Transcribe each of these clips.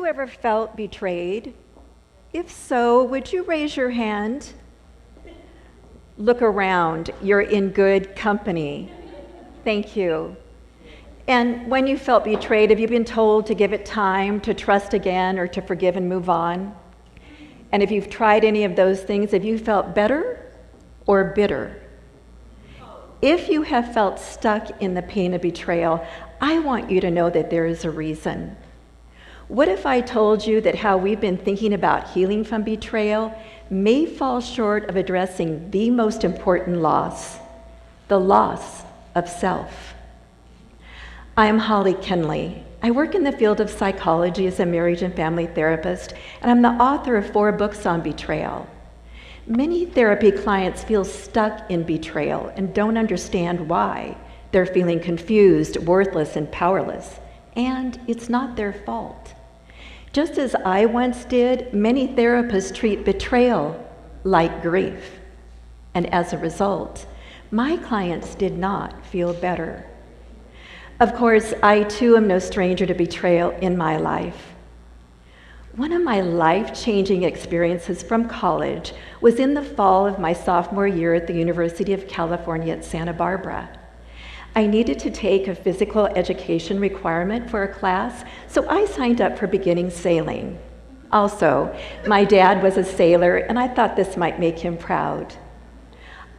ever felt betrayed? If so, would you raise your hand? Look around, you're in good company. Thank you. And when you felt betrayed, have you been told to give it time, to trust again, or to forgive and move on? And if you've tried any of those things, have you felt better or bitter? If you have felt stuck in the pain of betrayal, I want you to know that there is a reason. What if I told you that how we've been thinking about healing from betrayal may fall short of addressing the most important loss, the loss of self? I am Holli Kenley. I work in the field of psychology as a marriage and family therapist, and I'm the author of 4 books on betrayal. Many therapy clients feel stuck in betrayal and don't understand why. They're feeling confused, worthless, and powerless, and it's not their fault. Just as I once did, many therapists treat betrayal like grief, and as a result, my clients did not feel better. Of course, I too am no stranger to betrayal in my life. One of my life-changing experiences from college was in the fall of my sophomore year at the University of California at Santa Barbara. I needed to take a physical education requirement for a class, so I signed up for beginning sailing. Also, my dad was a sailor, and I thought this might make him proud.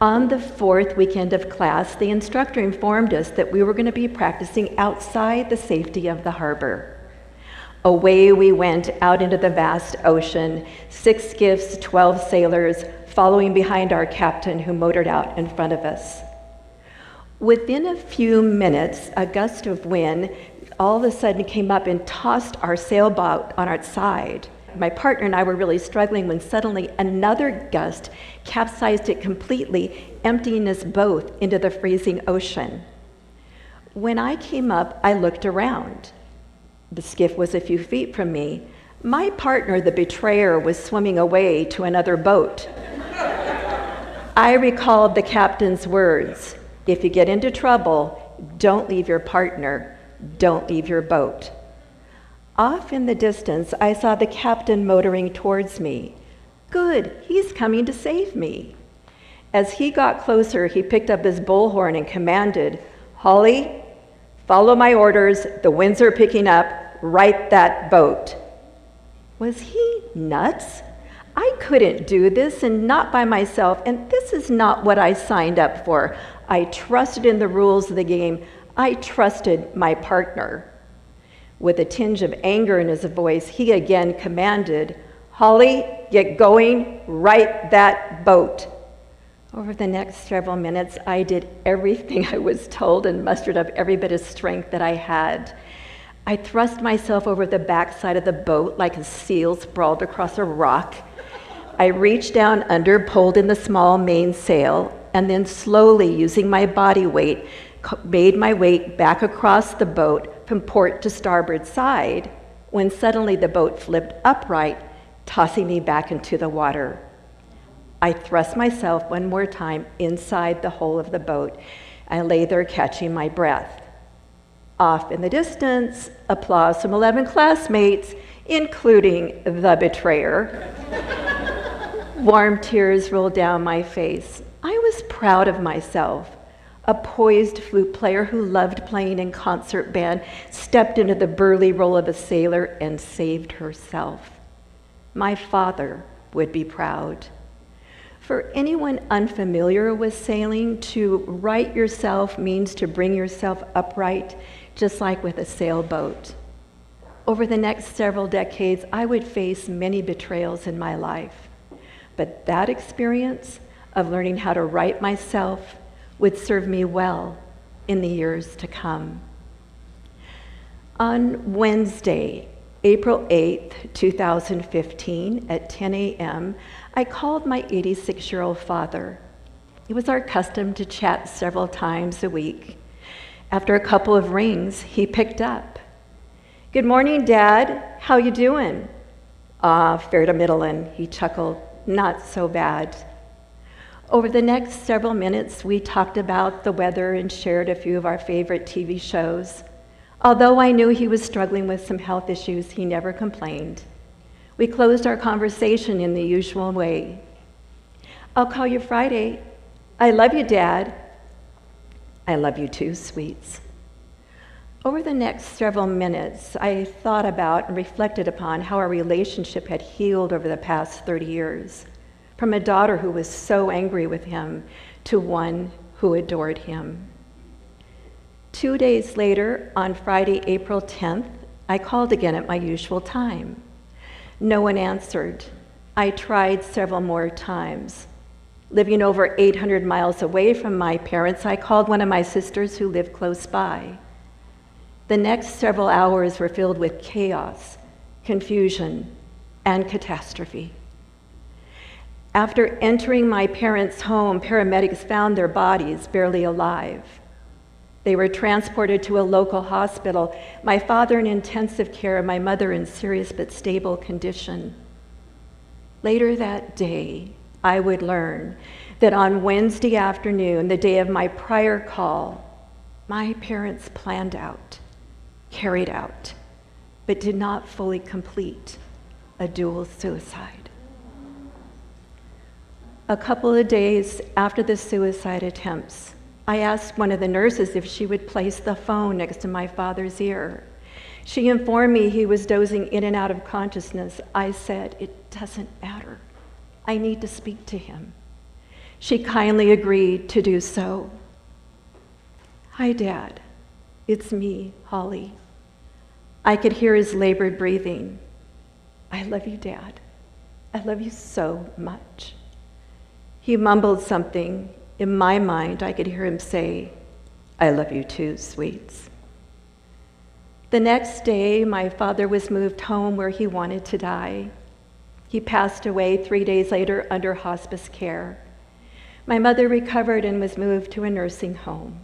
On the 4th weekend of class, the instructor informed us that we were going to be practicing outside the safety of the harbor. Away we went out into the vast ocean, 6 skiffs, 12 sailors, following behind our captain who motored out in front of us. Within a few minutes, a gust of wind all of a sudden came up and tossed our sailboat on its side. My partner and I were really struggling when suddenly another gust capsized it completely, emptying us both into the freezing ocean. When I came up, I looked around. The skiff was a few feet from me. My partner, the betrayer, was swimming away to another boat. I recalled the captain's words, "If you get into trouble, don't leave your partner, don't leave your boat." Off in the distance, I saw the captain motoring towards me. Good, he's coming to save me. As he got closer, he picked up his bullhorn and commanded, "Holli, follow my orders, the winds are picking up, right that boat." Was he nuts? I couldn't do this, and not by myself, and this is not what I signed up for. I trusted in the rules of the game. I trusted my partner. With a tinge of anger in his voice, he again commanded, "Holli, get going, right that boat." Over the next several minutes, I did everything I was told and mustered up every bit of strength that I had. I thrust myself over the backside of the boat like a seal sprawled across a rock. I reached down under, pulled in the small mainsail, and then slowly, using my body weight, made my way back across the boat from port to starboard side, when suddenly the boat flipped upright, tossing me back into the water. I thrust myself one more time inside the hull of the boat. I lay there catching my breath. Off in the distance, applause from 11 classmates, including the betrayer. Warm tears rolled down my face. I was proud of myself. A poised flute player who loved playing in concert band stepped into the burly role of a sailor and saved herself. My father would be proud. For anyone unfamiliar with sailing, to right yourself means to bring yourself upright, just like with a sailboat. Over the next several decades, I would face many betrayals in my life. But that experience of learning how to right myself would serve me well in the years to come. On Wednesday, April 8th, 2015, at 10 a.m., I called my 86-year-old father. It was our custom to chat several times a week. After a couple of rings, he picked up. "Good morning, Dad. How you doing?" Fair to middlin'," he chuckled. "Not so bad." Over the next several minutes, we talked about the weather and shared a few of our favorite TV shows. Although I knew he was struggling with some health issues, he never complained. We closed our conversation in the usual way. "I'll call you Friday. I love you, Dad." "I love you too, sweets." Over the next several minutes, I thought about and reflected upon how our relationship had healed over the past 30 years, from a daughter who was so angry with him to one who adored him. 2 days later, on Friday, April 10th, I called again at my usual time. No one answered. I tried several more times. Living over 800 miles away from my parents, I called one of my sisters who lived close by. The next several hours were filled with chaos, confusion, and catastrophe. After entering my parents' home, paramedics found their bodies barely alive. They were transported to a local hospital, my father in intensive care, my mother in serious but stable condition. Later that day, I would learn that on Wednesday afternoon, the day of my prior call, my parents planned out, carried out, but did not fully complete a dual suicide. A couple of days after the suicide attempts, I asked one of the nurses if she would place the phone next to my father's ear. She informed me he was dozing in and out of consciousness. I said, "It doesn't matter. I need to speak to him." She kindly agreed to do so. "Hi, Dad. It's me, Holli." I could hear his labored breathing. "I love you, Dad. I love you so much." He mumbled something. In my mind, I could hear him say, "I love you too, sweets." The next day, my father was moved home where he wanted to die. He passed away 3 days later under hospice care. My mother recovered and was moved to a nursing home.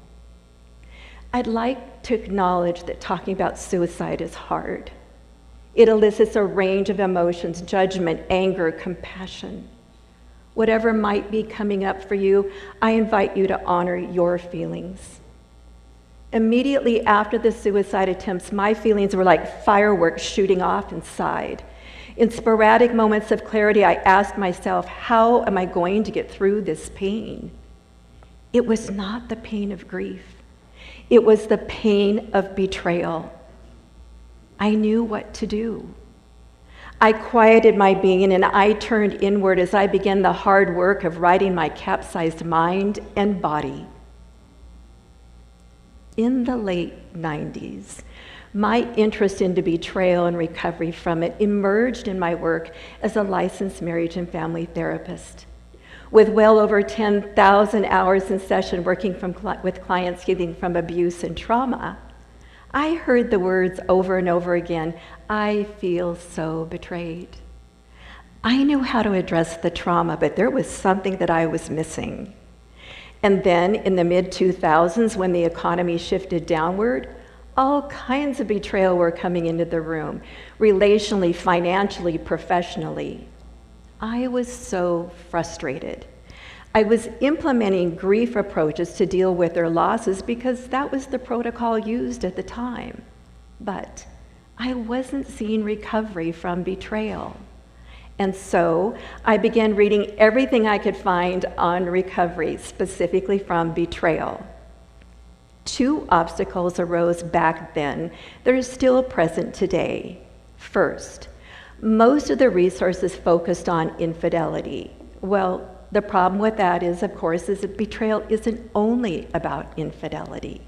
I'd like to acknowledge that talking about suicide is hard. It elicits a range of emotions: judgment, anger, compassion. Whatever might be coming up for you, I invite you to honor your feelings. Immediately after the suicide attempts, my feelings were like fireworks shooting off inside. In sporadic moments of clarity, I asked myself, how am I going to get through this pain? It was not the pain of grief. It was the pain of betrayal. I knew what to do. I quieted my being and I turned inward as I began the hard work of righting my capsized mind and body. In the late 90s, my interest into betrayal and recovery from it emerged in my work as a licensed marriage and family therapist. With well over 10,000 hours in session working with clients healing from abuse and trauma, I heard the words over and over again, "I feel so betrayed." I knew how to address the trauma, but there was something that I was missing. And then in the mid-2000s, when the economy shifted downward, all kinds of betrayal were coming into the room, relationally, financially, professionally. I was so frustrated. I was implementing grief approaches to deal with their losses because that was the protocol used at the time. But I wasn't seeing recovery from betrayal. And so I began reading everything I could find on recovery, specifically from betrayal. 2 obstacles arose back then that are still present today. First, most of the resources focused on infidelity. Well, the problem with that is, of course, is that betrayal isn't only about infidelity.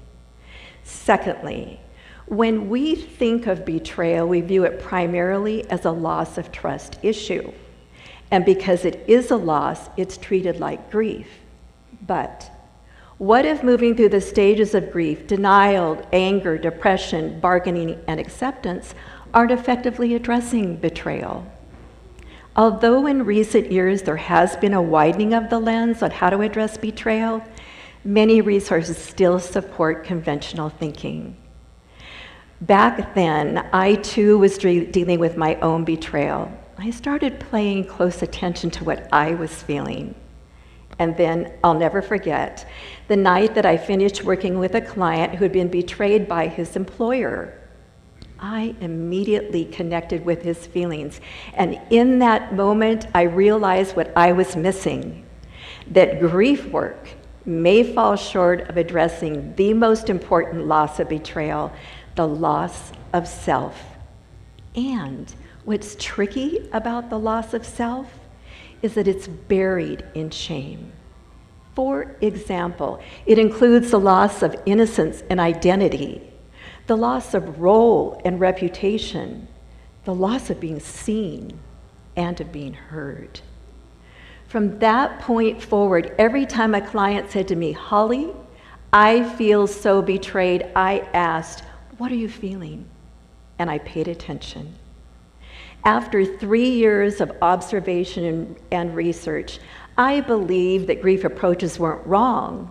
Secondly, when we think of betrayal, we view it primarily as a loss of trust issue. And because it is a loss, it's treated like grief. But what if moving through the stages of grief, denial, anger, depression, bargaining, and acceptance aren't effectively addressing betrayal? Although in recent years there has been a widening of the lens on how to address betrayal, many resources still support conventional thinking. Back then, I too was dealing with my own betrayal. I started paying close attention to what I was feeling. And then I'll never forget the night that I finished working with a client who had been betrayed by his employer. I immediately connected with his feelings. And in that moment, I realized what I was missing, that grief work may fall short of addressing the most important loss of betrayal, the loss of self. And what's tricky about the loss of self is that it's buried in shame. For example, it includes the loss of innocence and identity, the loss of role and reputation, the loss of being seen and of being heard. From that point forward, every time a client said to me, "Holli, I feel so betrayed," I asked, "What are you feeling?" And I paid attention. After 3 years of observation and research, I believe that grief approaches weren't wrong,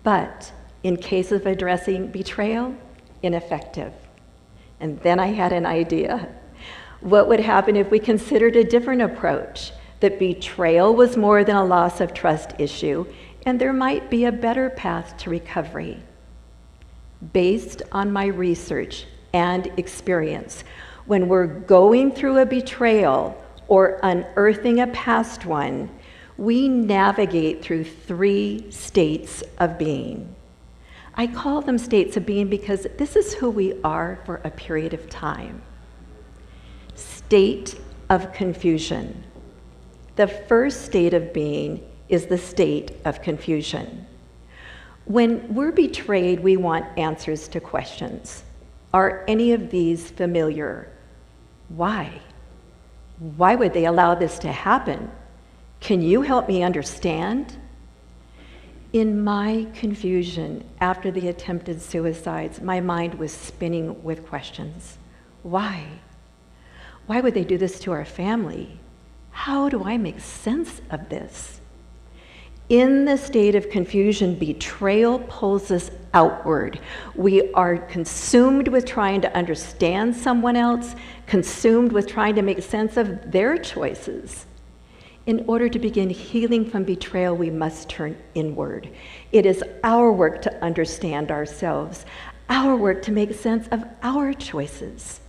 but in case of addressing betrayal, ineffective. And then I had an idea. What would happen if we considered a different approach? That betrayal was more than a loss of trust issue, and there might be a better path to recovery. Based on my research and experience, when we're going through a betrayal or unearthing a past one, we navigate through 3 states of being. I call them states of being because this is who we are for a period of time. State of confusion. The first state of being is the state of confusion. When we're betrayed, we want answers to questions. Are any of these familiar? Why? Why would they allow this to happen? Can you help me understand? In my confusion after the attempted suicides, my mind was spinning with questions. Why? Why would they do this to our family? How do I make sense of this? In the state of confusion, betrayal pulls us outward. We are consumed with trying to understand someone else, consumed with trying to make sense of their choices. In order to begin healing from betrayal, we must turn inward. It is our work to understand ourselves, our work to make sense of our choices.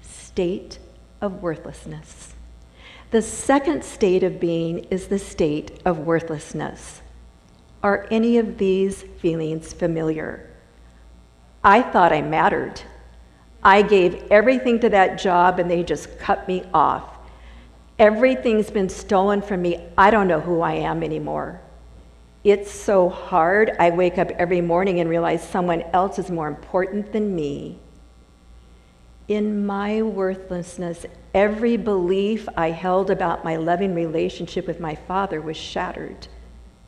State of worthlessness. The second state of being is the state of worthlessness. Are any of these feelings familiar? I thought I mattered. I gave everything to that job and they just cut me off. Everything's been stolen from me. I don't know who I am anymore. It's so hard. I wake up every morning and realize someone else is more important than me. In my worthlessness, every belief I held about my loving relationship with my father was shattered.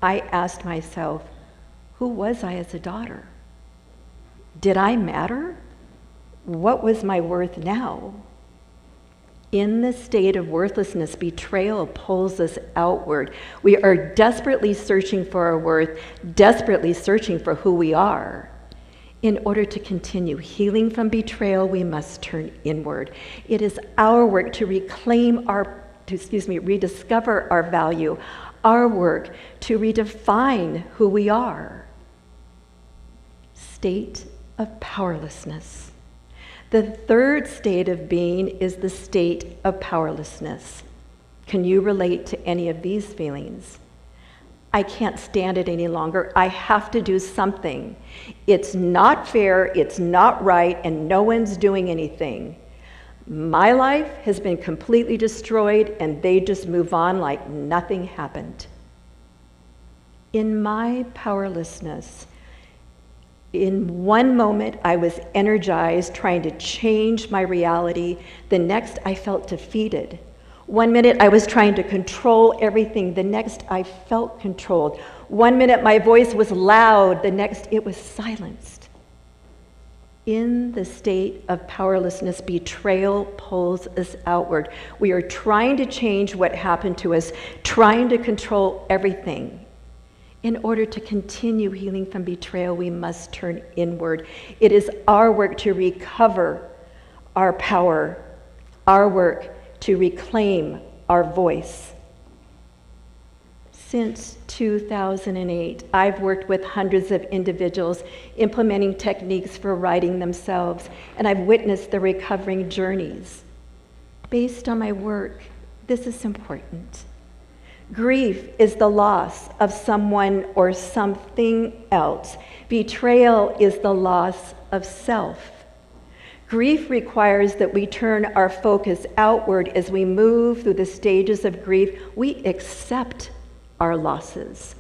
I asked myself, who was I as a daughter? Did I matter? What was my worth now? In the state of worthlessness, betrayal pulls us outward. We are desperately searching for our worth, desperately searching for who we are. In order to continue healing from betrayal, we must turn inward. It is our work to rediscover our value, our work to redefine who we are. State of powerlessness. The third state of being is the state of powerlessness. Can you relate to any of these feelings? I can't stand it any longer. I have to do something. It's not fair, it's not right, and no one's doing anything. My life has been completely destroyed, and they just move on like nothing happened. In my powerlessness, in one moment, I was energized, trying to change my reality. The next, I felt defeated. One minute, I was trying to control everything. The next, I felt controlled. One minute, my voice was loud. The next, it was silenced. In the state of powerlessness, betrayal pulls us outward. We are trying to change what happened to us, trying to control everything. In order to continue healing from betrayal, we must turn inward. It is our work to recover our power, our work to reclaim our voice. Since 2008, I've worked with hundreds of individuals implementing techniques for writing themselves, and I've witnessed the recovering journeys. Based on my work, this is important. Grief is the loss of someone or something else. Betrayal is the loss of self. Grief requires that we turn our focus outward as we move through the stages of grief. We accept our losses.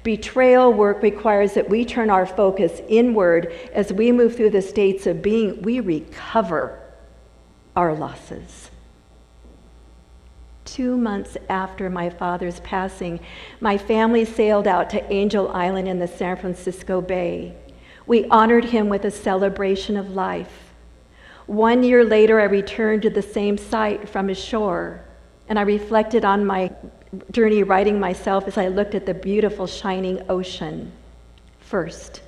Betrayal work requires that we turn our focus inward as we move through the states of being. We recover our losses. 2 months after my father's passing, my family sailed out to Angel Island in the San Francisco Bay. We honored him with a celebration of life. 1 year later, I returned to the same site from ashore, and I reflected on my journey writing myself as I looked at the beautiful shining ocean. First,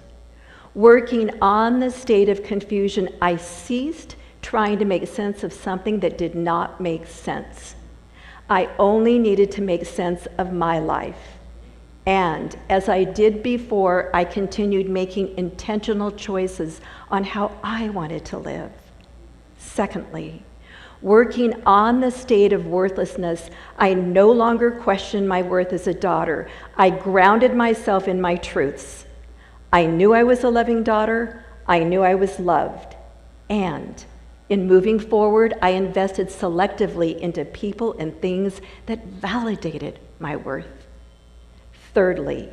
working on the state of confusion, I ceased trying to make sense of something that did not make sense. I only needed to make sense of my life. And as I did before, I continued making intentional choices on how I wanted to live. Secondly, working on the state of worthlessness, I no longer questioned my worth as a daughter. I grounded myself in my truths. I knew I was a loving daughter. I knew I was loved. And in moving forward, I invested selectively into people and things that validated my worth. Thirdly,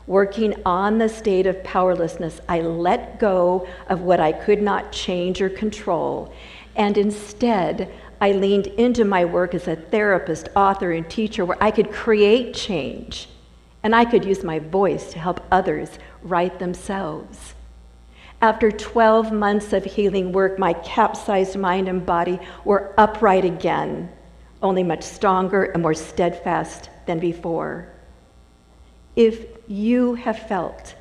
working on the state of powerlessness, I let go of what I could not change or control, and instead, I leaned into my work as a therapist, author, and teacher where I could create change, and I could use my voice to help others write themselves. After 12 months of healing work, my capsized mind and body were upright again, only much stronger and more steadfast than before. If you have felt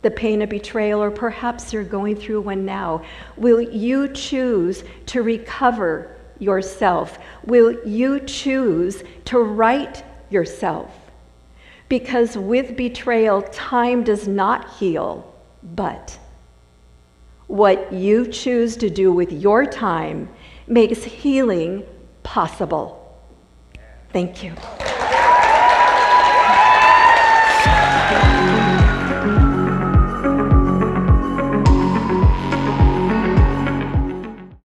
the pain of betrayal, or perhaps you're going through one now, will you choose to recover yourself? Will you choose to right yourself? Because with betrayal, time does not heal, but what you choose to do with your time makes healing possible. Thank you.